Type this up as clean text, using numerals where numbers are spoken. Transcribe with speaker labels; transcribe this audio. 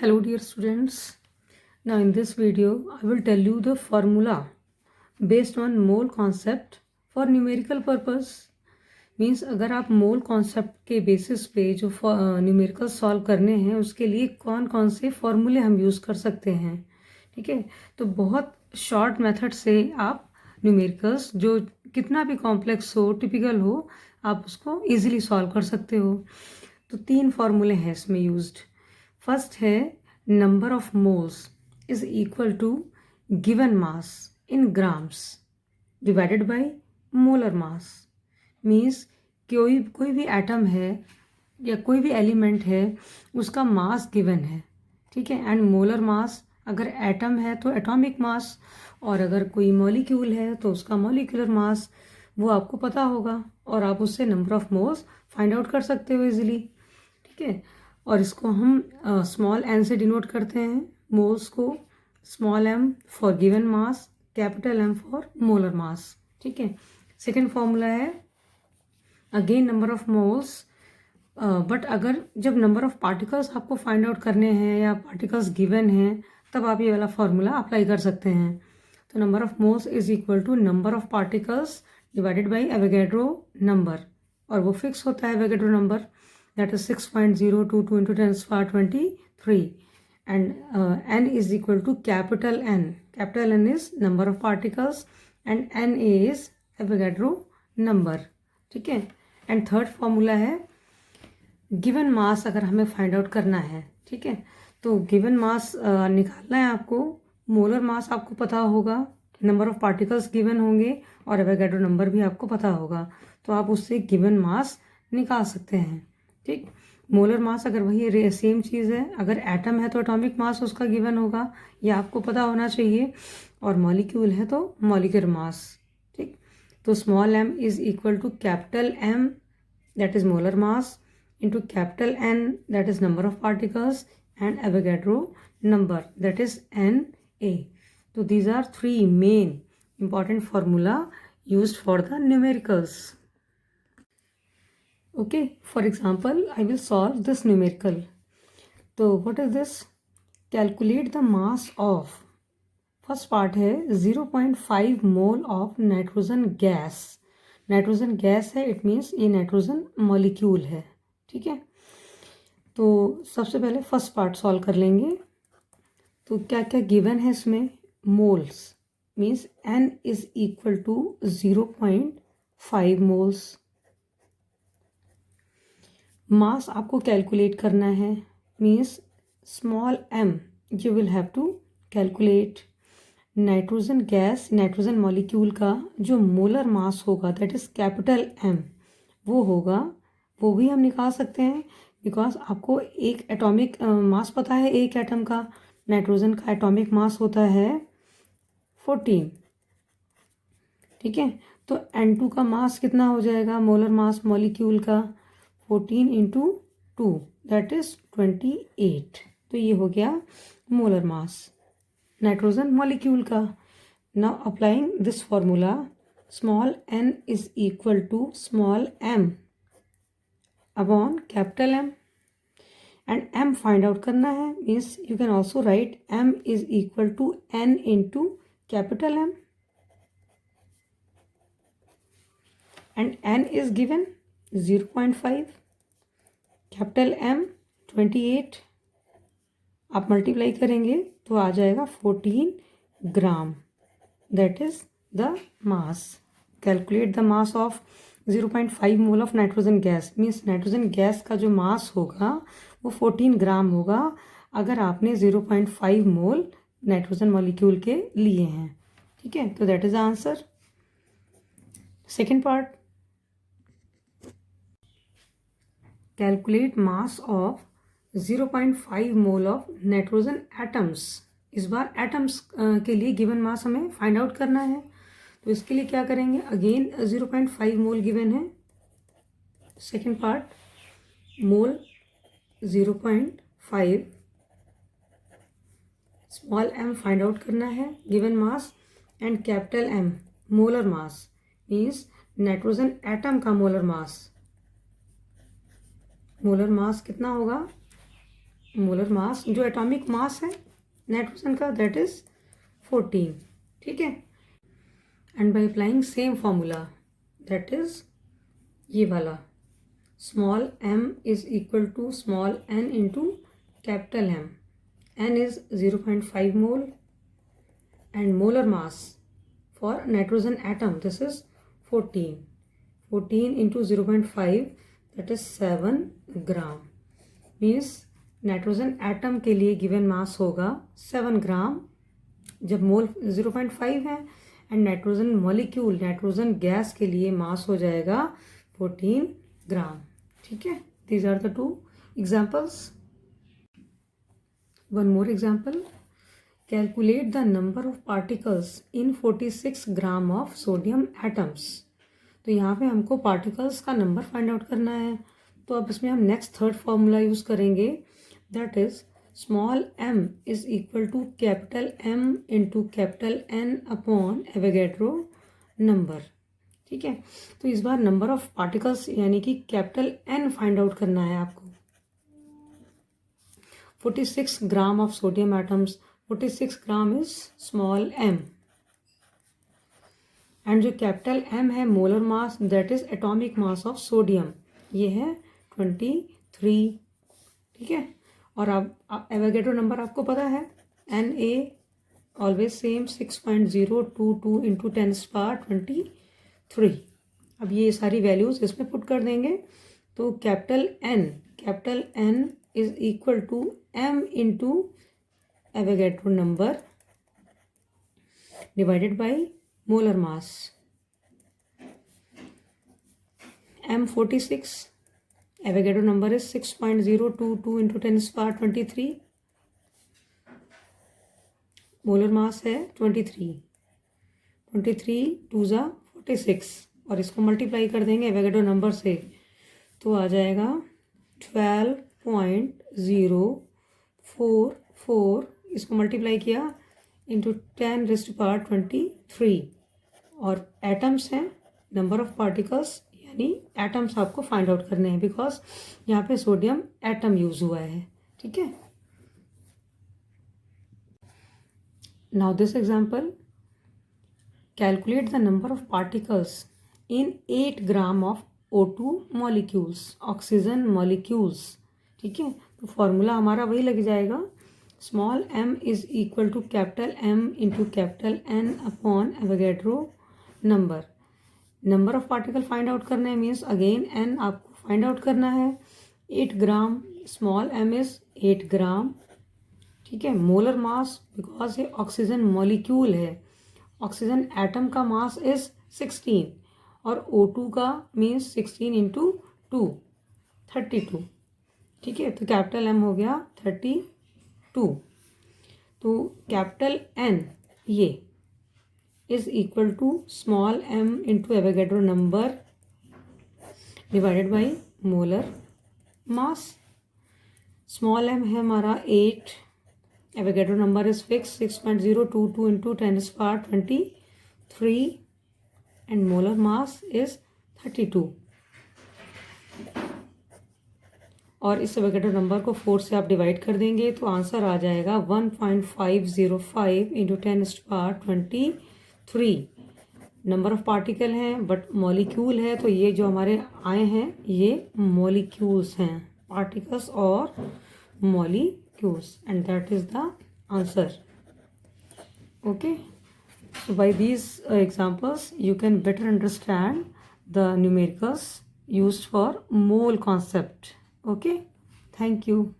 Speaker 1: Hello dear students. Now in this video I will tell you the formula based on mole concept for numerical purpose. Means अगर आप mole concept के basis पे जो numerical solve करने हैं उसके लिए कौन कौन से फॉर्मूले हम यूज़ कर सकते हैं. ठीक है, तो बहुत शॉर्ट मेथड से आप न्यूमेरिकल्स जो कितना भी कॉम्प्लेक्स हो, टिपिकल हो, आप उसको इजीली सॉल्व कर सकते हो. तो 3 फॉर्मूले हैं इसमें यूज्ड. फर्स्ट है number of moles is equal to given mass in grams divided by molar mass. Means कोई भी एटम है या कोई भी एलिमेंट है उसका मास गिवन है. ठीक है, एंड मोलर मास अगर एटम है तो एटॉमिक मास, और अगर कोई मॉलिक्यूल है तो उसका मॉलिक्यूलर मास वो आपको पता होगा और आप उससे number of moles find out कर सकते हो इजीली. ठीक है, और इसको हम स्मॉल एन से डिनोट करते हैं मोल्स को. Small M for given mass, capital M for molar mass. ठीक है, सेकेंड फॉर्मूला है again number of moles, but अगर जब नंबर ऑफ पार्टिकल्स आपको फाइंड आउट करने हैं या पार्टिकल्स गिवन हैं तब आप ये वाला फॉर्मूला अप्लाई कर सकते हैं. तो number of moles is equal to number of particles divided by Avogadro number, और वो फिक्स होता है Avogadro number, that is 6.022 into 10⁻23, and n is equal to capital N. Capital N is number of particles and Na is Avogadro number. ठीक है, and third formula है given mass अगर हमें find out करना है. ठीक है, तो गिवन मास निकालना है आपको. मोलर मास आपको पता होगा, नंबर ऑफ पार्टिकल्स गिवन होंगे और एवोगैड्रो नंबर भी आपको पता होगा, तो आप उससे गिवन मास निकाल सकते हैं. ठीक, मोलर मास अगर वही सेम चीज़ है, अगर एटम है तो एटॉमिक मास उसका गिवन होगा, यह आपको पता होना चाहिए, और मॉलिक्यूल है तो मॉलिक्यूलर मास. ठीक, तो small m is equal to capital M that is molar mass into capital N that is number of particles and Avogadro number that is N A. तो these are 3 main important formula used for the numericals. Okay, for example, I will solve this numerical. So what is this? Calculate the mass of, first part है 0.5 mole of nitrogen gas. Nitrogen gas है, it means ये nitrogen molecule है. ठीक है, तो सबसे पहले first part solve कर लेंगे. तो क्या क्या गिवन है इसमें? Moles means n is equal to 0.5 moles. Mass आपको कैलकुलेट करना है, means small m you will have to calculate. Nitrogen gas, nitrogen molecule का जो मोलर मास होगा दैट इज कैपिटल m, वो होगा, वो भी हम निकाल सकते हैं बिकॉज आपको एक एटॉमिक मास पता है एक एटम का. नाइट्रोजन का एटॉमिक मास होता है 14. ठीक है, तो N2 का मास कितना हो जाएगा? मोलर मास मॉलिक्यूल का 14 इंटू 2 दैट इज 28. तो ये हो गया मोलर मास नाइट्रोजन मॉलिक्यूल का. Now applying this formula, small n is equal to small m upon capital M, and m find out करना है, means you can also write m is equal to n into capital M, and n is given 0.5, capital M 28. आप multiply करेंगे तो आ जाएगा 14 gram, that is the mass. Calculate the mass of 0.5 mole of nitrogen gas, means nitrogen gas का जो मास होगा वो 14 ग्राम होगा अगर आपने 0.5 मोल नाइट्रोजन मॉलिक्यूल के लिए हैं. ठीक है, तो that is the answer. Second part, calculate mass of 0.5 mole of nitrogen atoms. इस बार एटम्स के लिए गिवन मास हमें फाइंड आउट करना है, तो इसके लिए क्या करेंगे? अगेन 0.5 मोल गिवन है. सेकेंड पार्ट, मोल 0.5, स्मॉल m फाइंड आउट करना है, given mass, and capital M molar mass, means nitrogen atom का मोलर मास. मोलर मास कितना होगा? मोलर मास, जो एटॉमिक मास है नाइट्रोजन का, दैट इज 14. ठीक है. And by applying same formula, that is ये वाला, small m is equal to small n into capital M. n is 0.5 mole and molar mass for nitrogen atom, this is 14 into 0.5, that is 7 gram. Means nitrogen atom के लिए given mass होगा 7 ग्राम जब mole 0.5 है, and nitrogen molecule, nitrogen gas के लिए mass हो जाएगा 14 gram. ठीक है. These are the 2 examples. One more example. Calculate the number of particles in 46 gram of sodium atoms. तो यहाँ पे हमको पार्टिकल्स का नंबर फाइंड आउट करना है. तो अब इसमें हम नेक्स्ट थर्ड फॉर्मूला यूज़ करेंगे, that is small m is equal to capital M into capital N upon Avogadro number. ठीक है. तो इस बार नंबर ऑफ पार्टिकल्स यानी कि कैपिटल N फाइंड आउट करना है आपको. 46 gram of sodium atoms, 46 gram is small m, and जो कैपिटल M है molar mass, that is atomic mass of sodium, ये है 23. ठीक है. और अब एवोगैड्रो नंबर आपको पता है, Na ऑलवेज सेम 6.022 इंटू 10⁻23. अब ये सारी वैल्यूज इसमें पुट कर देंगे. तो capital N is equal to M into Avogadro number divided by molar mass. M 46, Avogadro number is 6.022 into 10⁻23. Molar mass है 23 2 ज़ा 46, और इसको मल्टीप्लाई कर देंगे एवोगैड्रो नंबर से, तो आ जाएगा 12.044. इसको मल्टीप्लाई किया इंटू 10⁻23. और एटम्स हैं, नंबर ऑफ पार्टिकल्स यानी एटम्स आपको फाइंड आउट करने हैं, बिकॉज यहाँ पे सोडियम एटम यूज हुआ है. ठीक है. Now this example, calculate the number of particles in 8 gram of O2 molecules, oxygen molecules. ठीक है. तो फॉर्मूला हमारा वही लग जाएगा, small m is equal to capital M into capital N upon Avogadro number. Number of particle find out करना है, means again n आपको फाइंड आउट करना है. 8 gram, small m is 8 gram. ठीक है. मोलर मास, बिकॉज ये oxygen molecule है, oxygen atom का मास इज 16, और O2 का मीन्स 16 इंटू 2 32. ठीक है. तो कैपिटल M हो गया 32. तो कैपिटल N ये is equal to small m into Avogadro number divided by molar mass. Small m है हमारा 8, Avogadro number is fix 6.022 into 10⁻23, and molar mass is 32. और इस एवोगैड्रो नंबर को 4 से आप डिवाइड कर देंगे, तो आंसर आ जाएगा 1.505 इंटू 10⁻23. नंबर ऑफ पार्टिकल हैं बट मॉलिक्यूल है, तो ये जो हमारे आए हैं ये मॉलिक्यूल्स हैं, पार्टिकल्स और molecules, and that is the answer. Okay. So by these examples you can better understand the numericals used for mole concept. Okay, thank you.